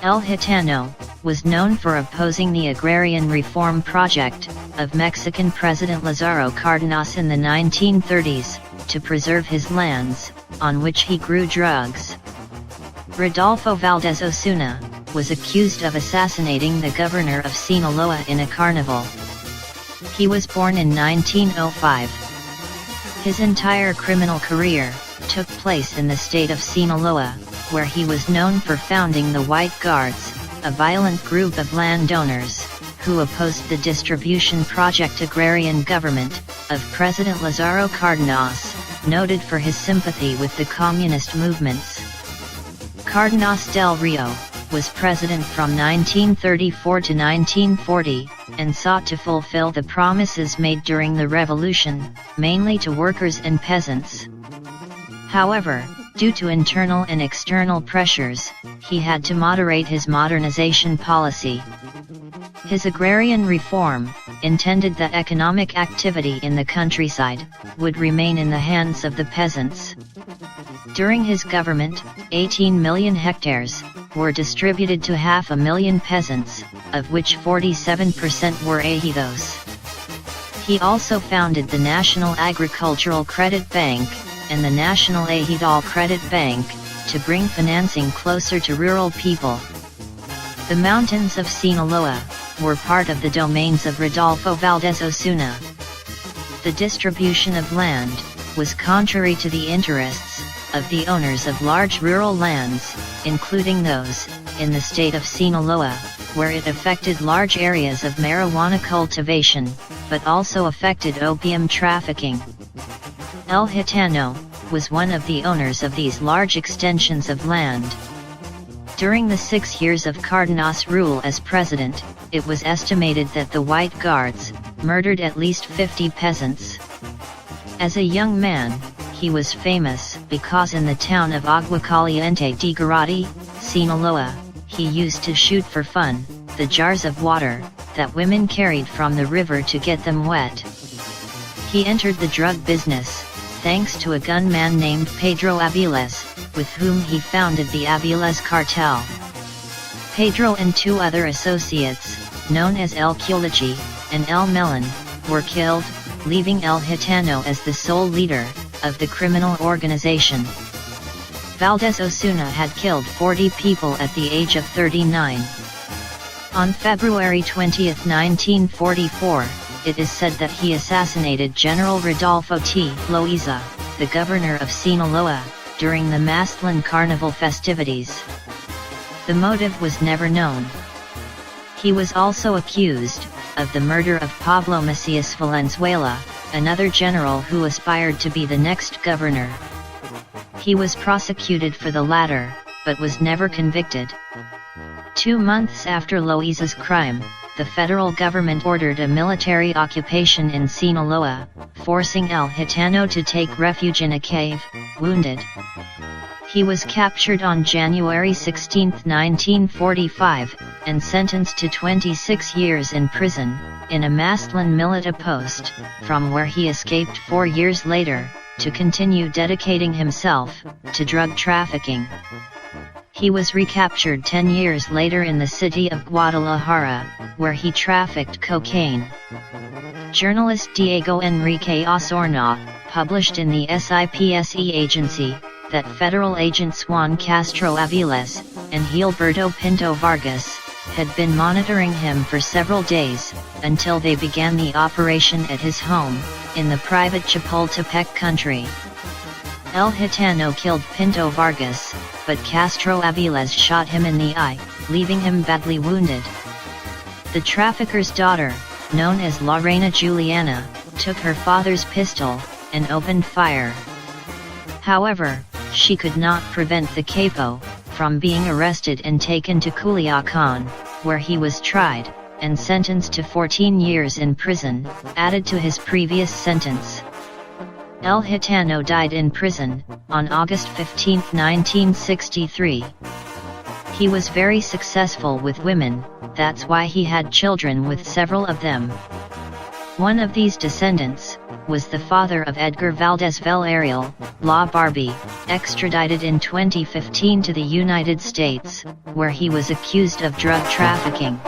El Gitano was known for opposing the agrarian reform project of Mexican President Lázaro Cárdenas in the 1930s, to preserve his lands, on which he grew drugs. Rodolfo Valdez Osuna was accused of assassinating the governor of Sinaloa in a carnival. He was born in 1905. His entire criminal career took place in the state of Sinaloa, where he was known for founding the White Guards, a violent group of landowners who opposed the distribution project agrarian government of President Lázaro Cárdenas, noted for his sympathy with the communist movements. Cárdenas del Rio was president from 1934 to 1940, and sought to fulfill the promises made during the revolution, mainly to workers and peasants. However, due to internal and external pressures, he had to moderate his modernization policy. His agrarian reform intended that economic activity in the countryside would remain in the hands of the peasants. During his government, 18 million hectares were distributed to 500,000 peasants, of which 47% were ejidos. He also founded the National Agricultural Credit Bank and the National Ejidal Credit Bank, to bring financing closer to rural people. The mountains of Sinaloa were part of the domains of Rodolfo Valdez Osuna. The distribution of land was contrary to the interests of the owners of large rural lands, including those in the state of Sinaloa, where it affected large areas of marijuana cultivation, but also affected opium trafficking. El Gitano was one of the owners of these large extensions of land. During the 6 years of Cárdenas' rule as president, it was estimated that the White Guards murdered at least 50 peasants. As a young man, he was famous because in the town of Agua Caliente de Garati, Sinaloa, he used to shoot for fun the jars of water that women carried from the river to get them wet. He entered the drug business thanks to a gunman named Pedro Aviles, with whom he founded the Aviles cartel. Pedro and 2 other associates, known as El Culichi and El Melon, were killed, leaving El Gitano as the sole leader of the criminal organization. Valdez Osuna had killed 40 people at the age of 39. On February 20, 1944, it is said that he assassinated General Rodolfo T. Loaiza, the governor of Sinaloa, during the Mazatlan Carnival festivities. The motive was never known. He was also accused of the murder of Pablo Macias Valenzuela, another general who aspired to be the next governor. He was prosecuted for the latter, but was never convicted. 2 months after Loaiza's crime, the federal government ordered a military occupation in Sinaloa, forcing El Gitano to take refuge in a cave, wounded. He was captured on January 16, 1945, and sentenced to 26 years in prison, in a Mazatlan milita post, from where he escaped 4 years later, to continue dedicating himself to drug trafficking. He was recaptured 10 years later in the city of Guadalajara, where he trafficked cocaine. Journalist Diego Enrique Osorno published in the SIPSE agency that federal agents Juan Castro Aviles and Gilberto Pinto Vargas had been monitoring him for several days, until they began the operation at his home, in the private Chapultepec country. El Gitano killed Pinto Vargas, but Castro Aviles shot him in the eye, leaving him badly wounded. The trafficker's daughter, known as La Reina Juliana, took her father's pistol, and opened fire. However, she could not prevent the capo from being arrested and taken to Culiacan, where he was tried, and sentenced to 14 years in prison, added to his previous sentence. El Gitano died in prison, on August 15, 1963. He was very successful with women, that's why he had children with several of them. One of these descendants was the father of Edgar Valdez Villarreal, La Barbie, extradited in 2015 to the United States, where he was accused of drug trafficking.